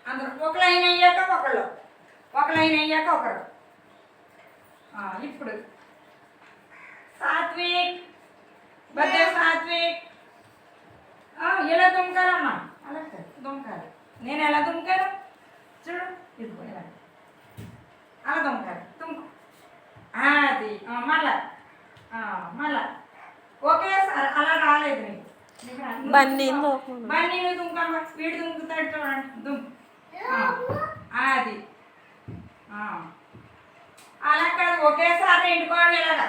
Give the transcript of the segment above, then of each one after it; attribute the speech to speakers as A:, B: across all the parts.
A: అందరూ ఒక లైన్ అయ్యాక ఒకళ్ళు, ఒక లైన్ అయ్యాక ఒకరు. ఇప్పుడు సాత్విక్, బర్త్డే సాత్విక్. ఇలా దుంకాలమ్మా, అలా దుంకాలి. నేను ఎలా దుంకాను చూడు, ఇదిగో ఇలా అలా దుంకాలి. దుంకు అది మళ్ళా మళ్ళా ఓకే సార్. అలా రాలేదు నీకు. బన్నీను దుంకమ్మా, వీడు దుంకుతాడు చూడండి. దుంకు అది అలా కాదు, ఒకేసారి ఎండుకోవాలి. ఇలాగా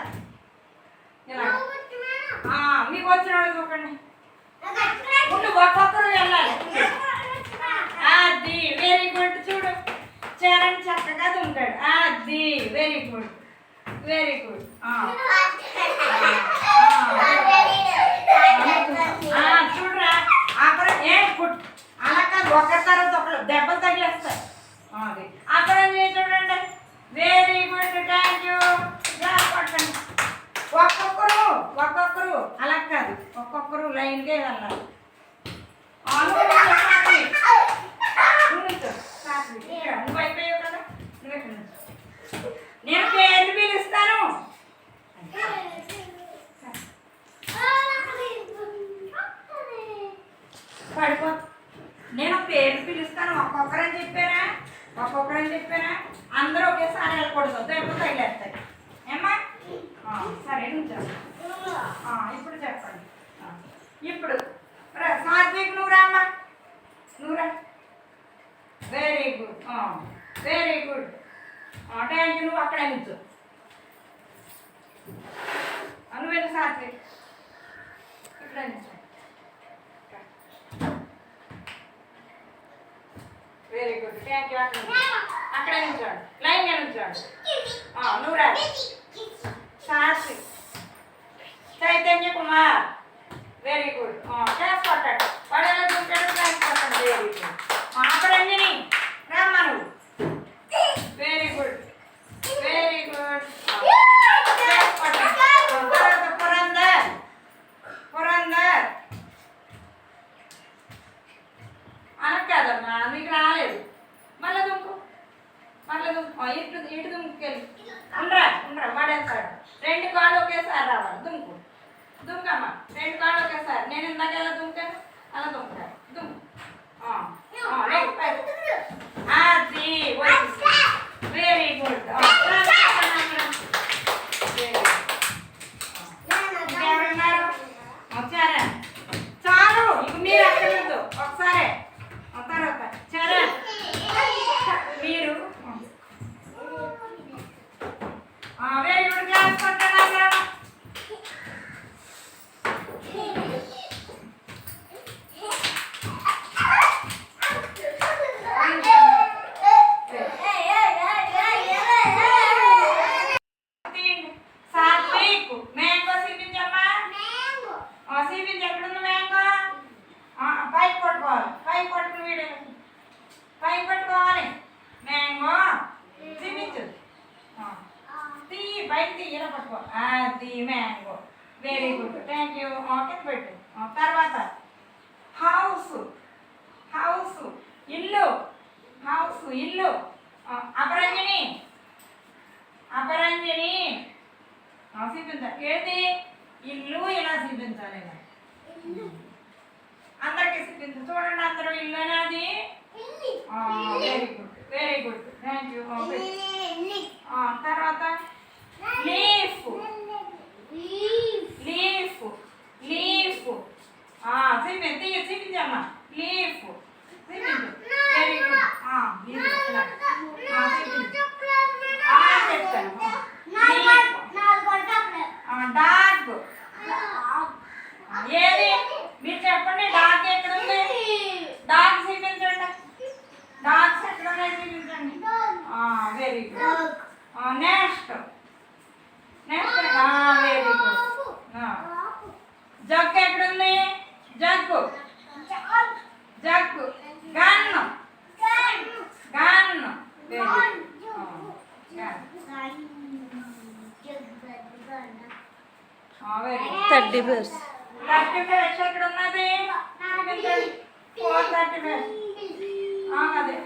A: ఇలా మీకు వచ్చిన వాళ్ళు దూకండి. ముందు ఒక్కొక్కరు వెళ్ళాలి. అది వెరీ గుడ్. చూడు చరణ్ చక్కగా దుంకాడు. అది వెరీ గుడ్, వెరీ గుడ్. చూడరా అక్కడ గుడ్. అలా కాదు, ఒకరి తర్వాత ఒకరు దెబ్బలు తగిలేస్తాయి. అది అక్కడ చూడండి. Very good, thank you. పట్టండి. ఒక్కొక్కరు ఒక్కొక్కరు, అలా కాదు, ఒక్కొక్కరు లైన్గా వెళ్ళాలి. నువ్వు అయిపోయావు కదా, నేను పేరు పిలుస్తాను. పడిపో, నేను పేరు పిలుస్తాను. ఒక్కొక్కరని చెప్పానా, ఒక్కొక్కరని చెప్పానా. అందరూ ఒకేసారి వెళ్ళకూడదు, దెబ్బ తగిలేస్తాయి. ఏమ్మా సరే నుంచో. ఇప్పుడు చెప్పండి. ఇప్పుడు సాత్విక్ నువ్వు రామ్మా, నువ్వు రా. Very good, very good. Thank you. నువ్వు అక్కడే నుంచో. నువ్వు సాత్విక్ ఇక్కడే నుంచో. Very good, thank you. అక్కడే నుంచోండి, లైన్గా నుంచోండి. నువ్వు రా. Satvik, Chaitanya Kumar. Very good. Class కొట్టాడు. వాడు ఎలా దుంకాడు, క్లాస్ కొట్టాడు. Very good. అక్కడ అంజని రామ్మా నువ్వు. Very good, very good. Class కొట్టాడు. తర్వాత పురందర్, పురందర్. అలా కాదమ్మా, నీకు రాలేదు. మళ్ళీ దుంకు, మళ్ళీ దుంకు. ఇటు ఇటు దుంకెళ్ళి ఉండరా, ఉండరా. వాడేస్తాడు. రెండు కాళ్ళు ఒకేసారి రావాలి. దుంకు, దుంకమ్మా. రెండు కాళ్ళు ఒకేసారి. నేను ఇందాక ఎలా దుంకాను అలా దుంకురా. దుంకు. అది వెరీ గుడ్. ఎవరున్నారు? వచ్చారా? చాలు, ఇక మీరు అక్కడ లేదు. ఒకసారి తర్వాత చరా మీరు. Very good. క్లాస్ కొట్టారా? చూపించు. చూడండి అందరూ ఇల్లు అనేది. Very good, very good, thank you. తర్వాత లీఫ్, లీఫ్, లీఫ్. చూపించమ్మా. లీఫ్ చూపించు. Very good. డాగ్. ఏది మీరు చెప్పండి, డాగ్ ఎక్కడ ఉంది? డాగ్ చూపించండి. డాగ్స్ ఎక్కడ ఉన్నాయి చూపించండి. Very good. Next, next. Very good. Jug ఎక్కడుంది? Jug, jug. Gun, gun.
B: Teddy bears.
A: 30 bears ఎక్కడ ఉన్నది? 30 బేర్స్. అదే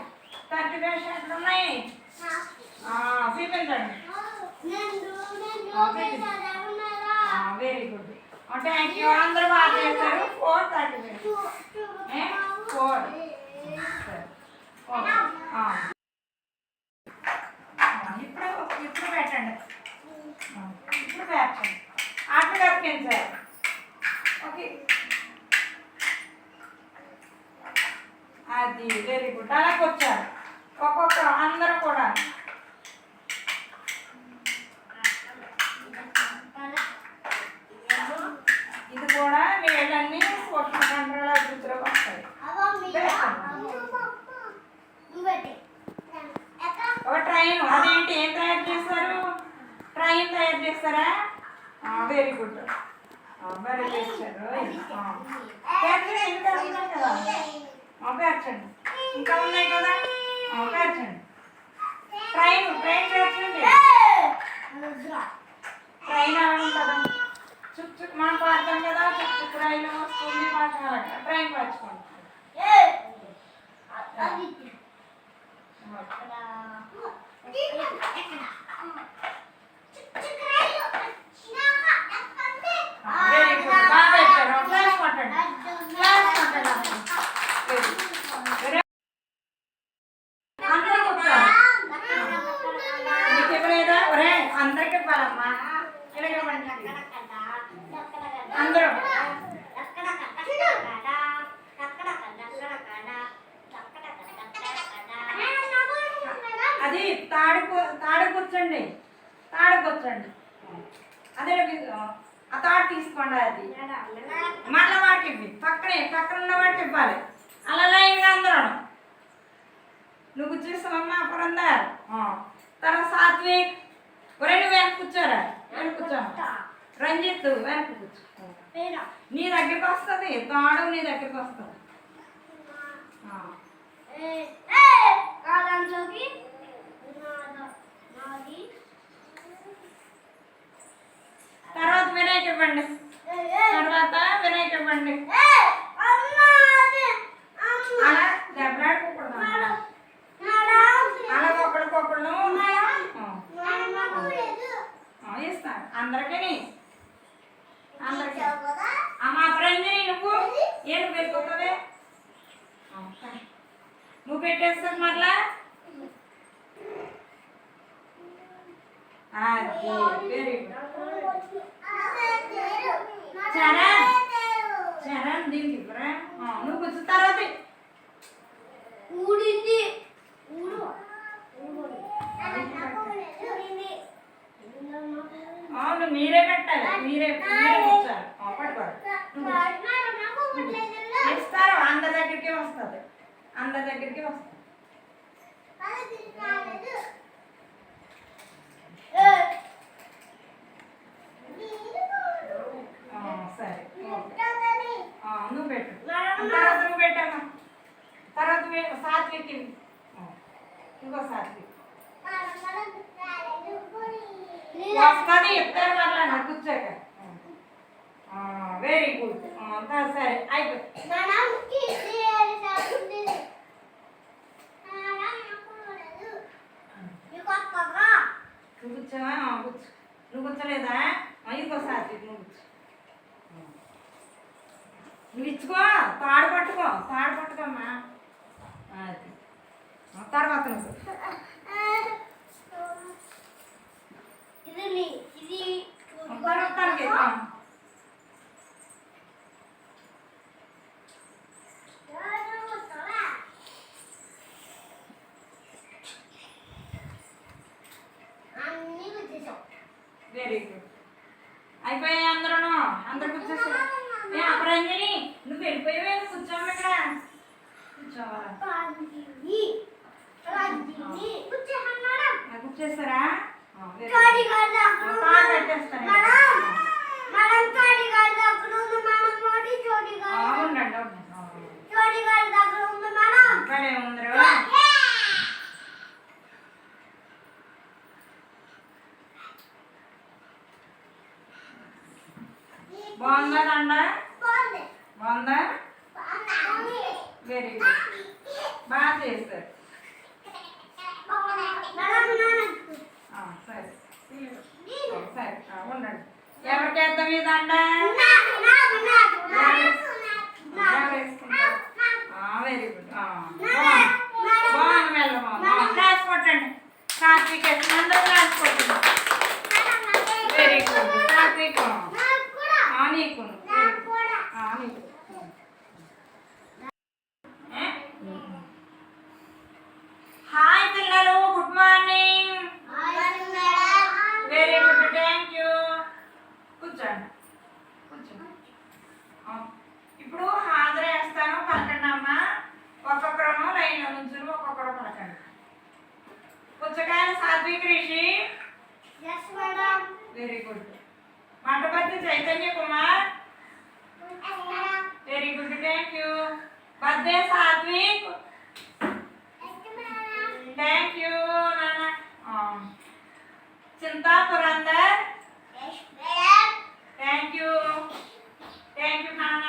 A: 30 బేర్స్ ఎక్కడ ఉన్నాయి? చూపించండి. Very good, thank you. అందరూ బాగా చేశారు. 430 బేర్స్. 4. ఇప్పుడు ఇప్పుడు పెట్టండి. ఇప్పుడు పెట్టండి. అటు కప్పింది సార్. ఓకే, అది వెరీ గుడ్. అలాగే వచ్చారు ఒక్కొక్కరు, అందరూ కూడా. ఇది కూడా నీళ్ళన్నీ పోషణ కంట్రోల్ అభివృద్ధిలోకి వస్తాయి. ఒక ట్రైన్, అదేంటి, ఏం తయారు చేస్తారు? ట్రైన్ తయారు చేస్తారా? వెరీ గుడ్, వెరీ చేశారు. పేర్చండి, ఇంకా ఉన్నాయి కదా. పేర్చండి, ఇంకా ఉన్నాయి కదా. పేర్చండి. ట్రైన్, ట్రైన్ పేర్చండి. ట్రైన్ అలా ఉంటుందా? చుక్ మనం పాడతాం కదా, చుక్ రైలు వస్తుంది పాట. ట్రైన్ పరచుకోండి. వెరీ గుడ్, బాగా పెట్టారు. క్లాస్ కొట్టండి, క్లాస్ కొట్టండి. అందరికి వచ్చారు. మీకు ఇవ్వలేదా? ఒరే అందరికి ఇవ్వాలమ్మా. ఇలాగేమండి అందరూ. అది తాడు కూర్చోండి, తాడు కూర్చోండి. అదే ఆ తాడు తీసుకోండి. అది మళ్ళీ వాటికి ఇవ్వి. పక్కన ఉన్న వాటికి ఇవ్వాలి. అలా లైన్గా అందరూ. నువ్వు చూస్తావమ్మా పురందర్. తర్వాత సాత్విక్. ఒరే నువ్వు వెనక కూర్చోరా, వెనక కూర్చోమ్మా. రంజిత్ వెనక కూర్చో. నీ దగ్గరికి వస్తుంది తాడు, నీ దగ్గరికి వస్తుంది. తర్వాత వినాయక ఇవ్వండి. తర్వాత వినాయక ఇవ్వండి. అలా దెబ్బలాడుకోకూడదు. అలా ఒకళ్ళకొకళ్ళు ఇస్తాను అందరికీ. అందరికీ. మా ప్రంజని నువ్వు ఏం వెళ్ళిపోతావే? నువ్వు పెట్టేస్తావు మరలా. Very good. చరణ్, చరణ్ దీనికి ఇవ్వరా? నువ్వు కూర్చున్న తర్వాత అవును మీరే పెట్టాలి. మీరే కూర్చోాలి. పట్టుకోవాలి. ఇస్తారు, అందరి దగ్గరికి వస్తుంది. అందరి దగ్గరికి వస్తుంది. సరే నువ్వు పెట్టు. తర్వాత నువ్వు పెట్టామా. తర్వాత సాత్విక్, ఇంకో సాత్విక్ వస్తుంది. చెప్తారు మళ్ళా నాకు కూర్చోక. Very good. సరే అయిపోయింది. నువ్వు కూర్చోవా? కూర్చో. నువ్వు కూర్చోలేదా? ఇంకో సాత్విక్ నువ్వు కూర్చో. నువ్వు ఇచ్చుకో. తాడు పట్టుకోమ్మా. అది తర్వాత నువ్వు తనకి వెరీ గుడ్. అయిపోయాయి అందరూ కూర్చోస్తారు. అపరంజని నువ్వు వెళ్ళిపోయావే, కూర్చోమ్మ ఇక్కడ. కూర్చేస్తారా? బాగుందా దండ? బాగుందా? వెరీ గుడ్, బాగా చేస్తారు. సరే సరే ఉండండి. ఎవరికి వేద్దాం ఈ దండ? వెరీ గుడ్, బాగుంది. వెళ్ళమా క్లాస్ కొట్టండి. కార్తీక్ అందరూ క్లాస్ కొట్టండి. Very good. కార్తీక్ నీకు హాయ్ పిల్లలు, good morning. Very good, thank you. కూర్చోండి. ఇప్పుడు హాజరు వేస్తాను, పలకండి అమ్మా. ఒక్కొక్కరు లైన్లో నుంచి ఒక్కొక్కరు పలకండి. Puchchakayala Satvik Rishi. Very good. Mantapati Chaitanya Kumar. Very good, thank you. Birthday Satvik. Thank you నాన్న. చింతా పురందర్. థ్యాంక్ యూ నాన్న.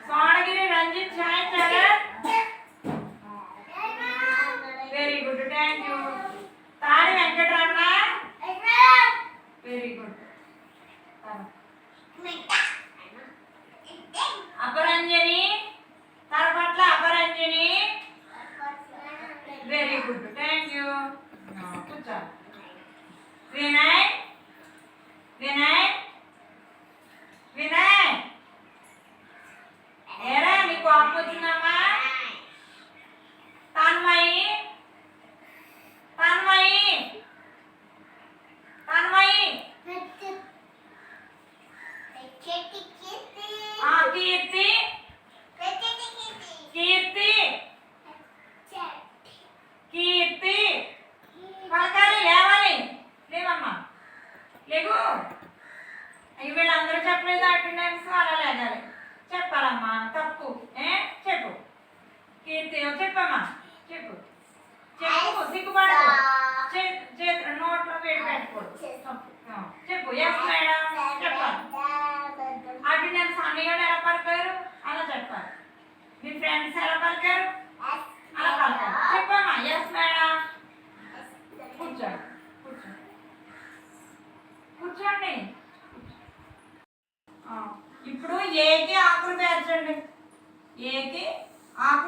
A: Sonagiri Ranjith Sai Charan. Very good, thank you. Tadi Venkataramana. Very good. Aparanjani, Tarapatla Aparanjani. Very good, thank you. కూర్చో. వినయ్. ఏరా నీకు కోపం వచ్చిందమ్మా? తన్మయి. కీర్తి పలకాలి, లేవాలి. లేవమ్మా, లేవు. వీళ్ళందరూ చెప్పలేదు అటెండెన్స్, అలా లేగాలి. చెప్పాలమ్మా, తప్పు. చెప్పు కీర్తి, చెప్పమ్మా. చెప్పు సిగ్గుపడదు. నోట్లో వేడి పెట్టకూడదు. చెప్పు. ఎస్ మేడం చెప్పాలి. అటెండెన్స్ అన్నయ్య ఎలా పలికారు అలా చెప్పాలి. మీ ఫ్రెండ్స్ ఎలా పలికారు అలా పలకాలి. చెప్పమ్మా. Yes madam. కూర్చోండి. ఇప్పుడు ఏకి ఆకులు పేర్చండి. అమ్మ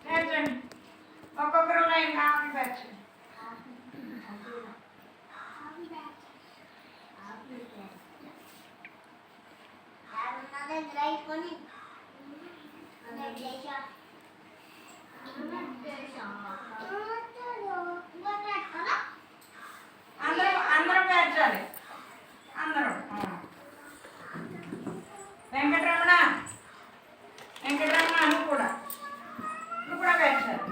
A: పేర్చండి. ఒక్కొక్కరు లైన్ ఆకులు పేర్చండి. అందరం పేర్చాలి. అందరం. వెంకటరమణ నువ్వు కూడా పేర్చాలి.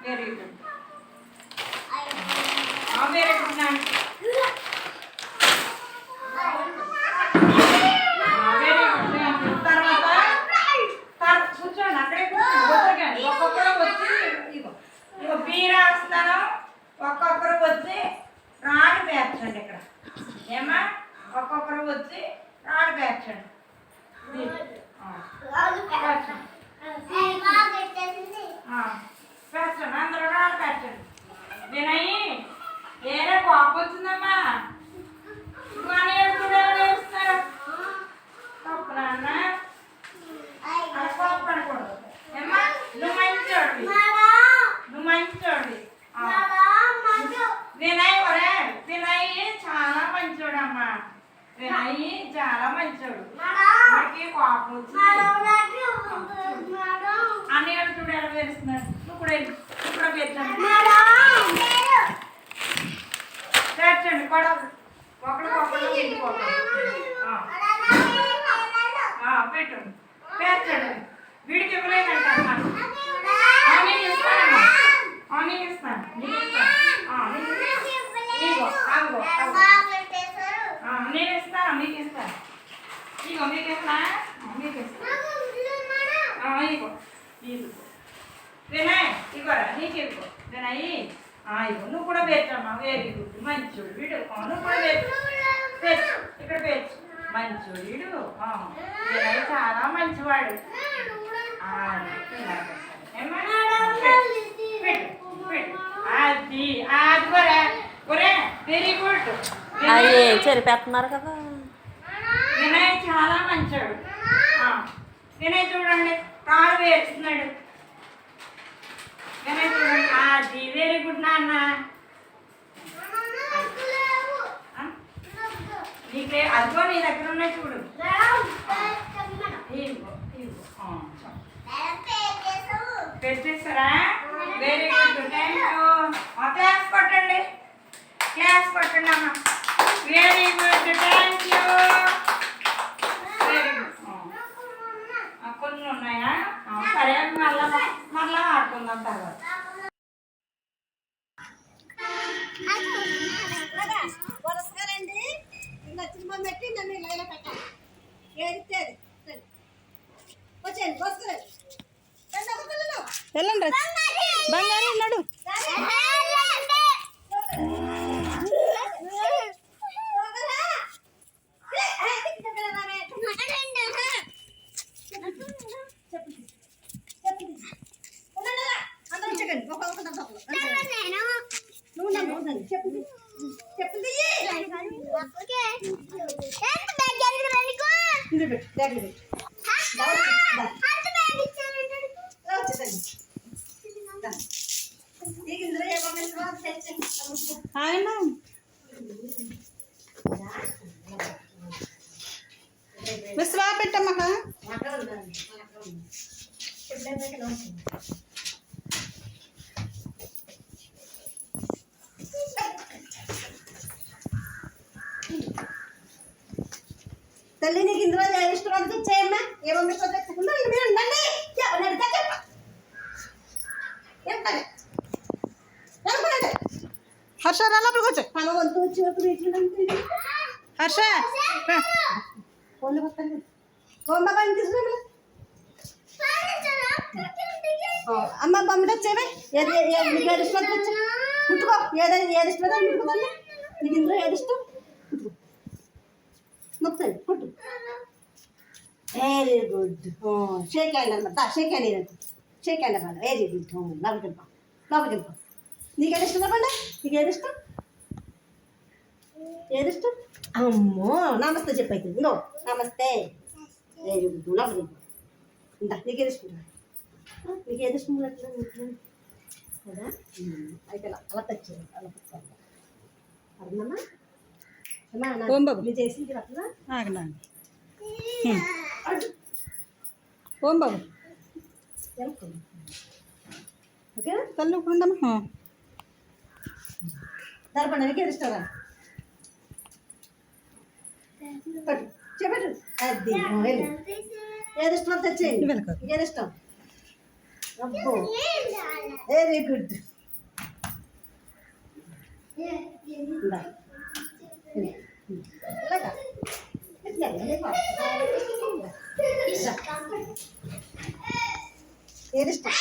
A: Very good. వెరీ గుడ్ నాన్న. కూర్చోండి, అక్కడే కూర్చోండి. ఒక్కొక్కరు వచ్చి ఇగో బీరా వస్తాను. ఒక్కొక్కరు వచ్చి రాడు పేర్చండి. ఇక్కడ ఏమా ఒక్కొక్కరు వచ్చి రాడు పేర్చండి. పేర్చండి, అందరూ రాడు పేర్చండి. వినయ్, ఏరే కోపం వచ్చిందమ్మా? ఇప్పుడు అని ఏడుస్తున్నారు. వాడికి కోపం వచ్చింది. అన్నయ్య చూడు ఎలా వేస్తున్నాడు. నువ్వు కూడా వెళ్ళు. నువ్వు కూడా పేర్చండి. పేర్చండి కూడా ఒకరికొకరు వెళ్ళిపోతాం. పెట్టండి పేర్చండి. వీడికి ఇవ్వలేదంట. నేను ఇస్తానమ్మా. నేను ఇస్తాను. నేను ఇస్తాను. ఇగో ఆగో నేను ఇస్తాను. మీకు ఇస్తాను. ఇగో మీకు ఇస్తా. మీకు ఇస్తాను. ఇగో ఇగో వినయ్ ఇగోరా నీకు ఇగో వినయ్. ఇగో నువ్వు కూడా పేర్చమ్మా. వెరీ గుడ్ మంచోడు వీడు. నువ్వు కూడా పేర్చు. ఇక్కడ పేర్చు. మంచోడు వీడు. వినయ్ చాలా మంచివాడు. అది అది కూడా ఒరే వెరీ గుడ్.
B: అయ్యే చెరిపేస్తున్నారు కదా.
A: వినయ్ చాలా మంచోడు. వినయ్ చూడండి కాళ్ళు వేస్తున్నాడు. వినయ్ చూడండి. అది వెరీ గుడ్ నాన్న. నీకే అదిగో నీ దగ్గర ఉన్నాయి చూడు. పెట్టేస్తారా? Very good thank you. Claps కొట్టండి. క్లాస్ కొట్టండి అమ్మ. Very good thank you. Very good. కొన్ని ఉన్నాయా? సరే మళ్ళా ఆడుకుందాం తర్వాత.
B: వెళ్ళండి బంగారు ఉన్నాడు. విశ్వా పెట్టమ్మా. తల్లి నీకు ఇందులో ఇష్టం అంతా ఇచ్చేయమ్మా. ఏమో హర్ష లోపలికి వచ్చా. వంతు వచ్చి హర్ష అమ్మ బొమ్మట వచ్చేవే. ఏది ఇష్టం వచ్చా ముట్టుకో. ఏది ఇష్టం ముట్టుకోవాలి. నీకు ఇందులో ఏది ఇష్టం నొక్కుతాను పుట్టు. Very good. షేక్ హ్యాండ్ అనమాట. షేక్ హ్యాండ్ ఏదంటే షేక్ హ్యాండ్ అన్నమాట. Very good. లోపలికి వెళ్ళిపో. లోపలికి వెళ్ళిపో. నీకేది ఇష్టం చెప్పండి. నీకు ఏది ఇష్టం? ఏది ఇష్టం? అమ్మో నమస్తే చెప్పైతే. ఇంకో నమస్తే. Very good. లోపలికి వెళ్ళిపో. ఇందా నీకేది ఇష్టం? నీకేది ఇష్టం కదా. అయితే అలా టచ్ చేయాలి. అలా పెట్టుకోవాలి. అర్థమమ్మా? ఓం చేసింది అట్లా ఓం బాబు. ఓకే తల్లి ఉండమ్మా. దర్పణ నీకేది ఇష్టరా? చెప్పండి. అది ఏది ఇష్టం తెచ్చేయండి. ఏది ఇష్టం? అబ్బో వెరీ గుడ్. ఏది ఇష్టం?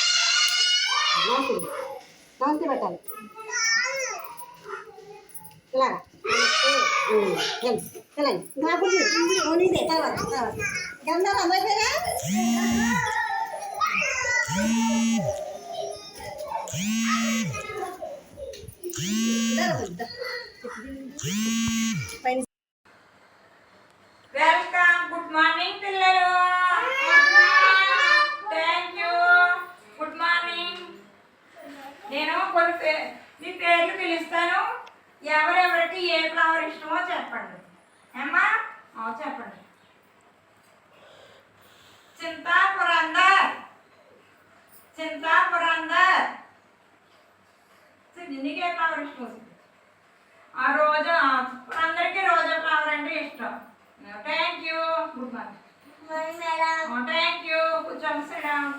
B: నౌంతి పెట్టాలి. ఇలాగా వెళ్ళండి. నాకు నీదే తర్వాత గంధాలు అమ్మాయిపోయారా?
A: వెల్కమ్. గుడ్ మార్నింగ్ పిల్లలు. Thank you. Good morning. నేను కొన్ని మీ పేర్లు పిలుస్తాను. ఎవరెవరికి ఏ ఫ్లవర్ ఇష్టమో చెప్పండి. అమ్మా చెప్పండి. గుడ్ మార్నింగ్ థ్యాంక్ యూ కూర్చోండి సిట్ డౌన్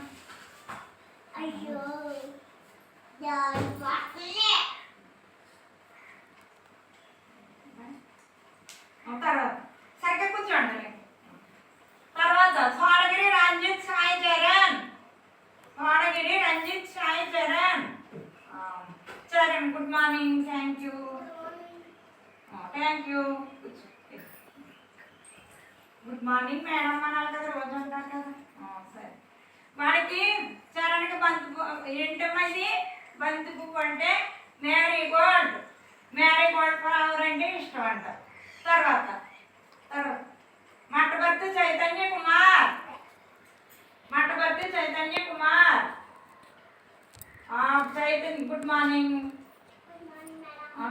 A: తర్వాత సరిగ్గా కూర్చోండి తర్వాత Sodagiri Ranjith Sai Charan Sodagiri Ranjith Sai Charan Charan good morning thank you good morning madam అనాలి కదా రోజు అంటారు కదా సరే వాడికి చరణ్కి బంతి ఏంటమ్మా ఇది బంతి పువ్వు అంటే మ్యారీగోల్డ్ ఫ్లవర్ అంటే ఇష్టం అంట తర్వాత Mattabarthi Chaitanya Kumar Chaitanya good morning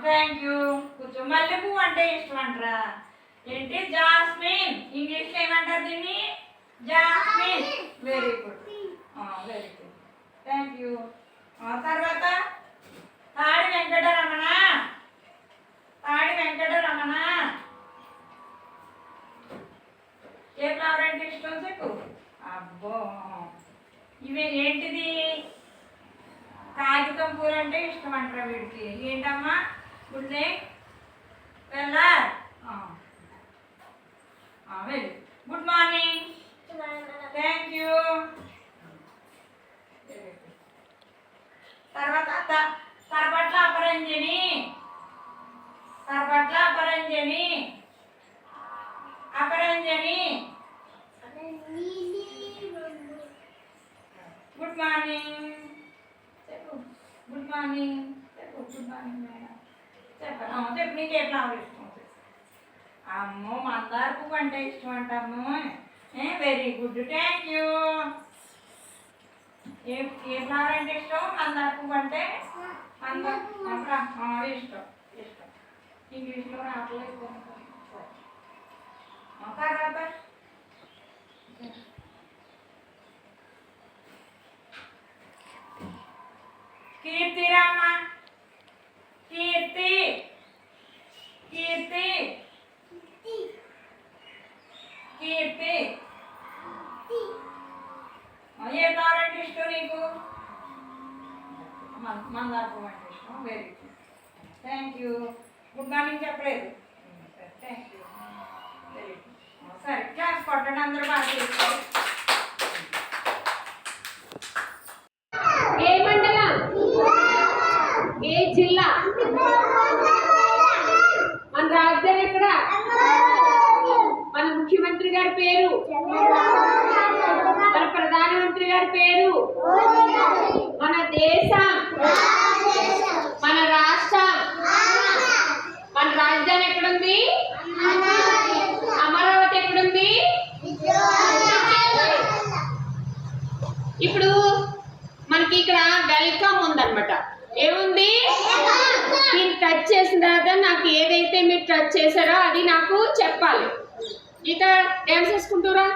A: thank you కూర్చో మల్లె పువ్వు అంటే ఇష్టం అంటారా ఏంటి జాస్మిన్ ఇంగ్లీష్లో ఏమంటారు దీన్ని jasmine very good thank you తర్వాత తాడి వెంకటరమణ ఏ ఫ్లవర్ అంటే ఇష్టం చెప్పు అబ్బో ఇవి ఏంటిది కాగితం పూలు అంటే ఇష్టం అంటారా వీడికి ఏంటమ్మా గుడ్లే వెళ్ళార్ very good morning thank you తర్వాత Tarapatla Aparanjani good morning madam చెప్పు నీకు ఏ ఫ్లవర్ ఇష్టం అమ్మో మందార పువ్వు అంటే ఇష్టం అంటాము very good thank you A flower అంటే ఇష్టం మందార పువ్వు అంటే ఇష్టం ఇంగ్లీష్లో రావట్లేదు తర్వాత కీర్తిరామ కీర్తి ఏ ఫ్లవర్ అంటే ఇష్టం నీకు మందార పువ్వు అంటే ఇష్టం very good thank you good morning చెప్పలేదు థ్యాంక్ యూ వెరీ గుడ్ సరే క్లాస్ కొట్టండి అందరూ బాగా చేస్తారు
C: ఏ మండలం ఏ జిల్లా మన రాజధాని ఎక్కడ మన ముఖ్యమంత్రి గారి పేరు మన ప్రధానమంత్రి గారి పేరు మన దేశం మన రాష్ట్రం మన రాజధాని ఎక్కడుంది అమరావతి ఎక్కడుంది ఇప్పుడు మనకి ఇక్కడ వెల్కమ్ ఉందన్నమాట ఏముంది దీన్ని టచ్ చేసిన తర్వాత నాకు ఏదైతే మీరు టచ్ చేశారో అది నాకు చెప్పాలి ఇక డ్యాన్స్ వేసుకుంటారా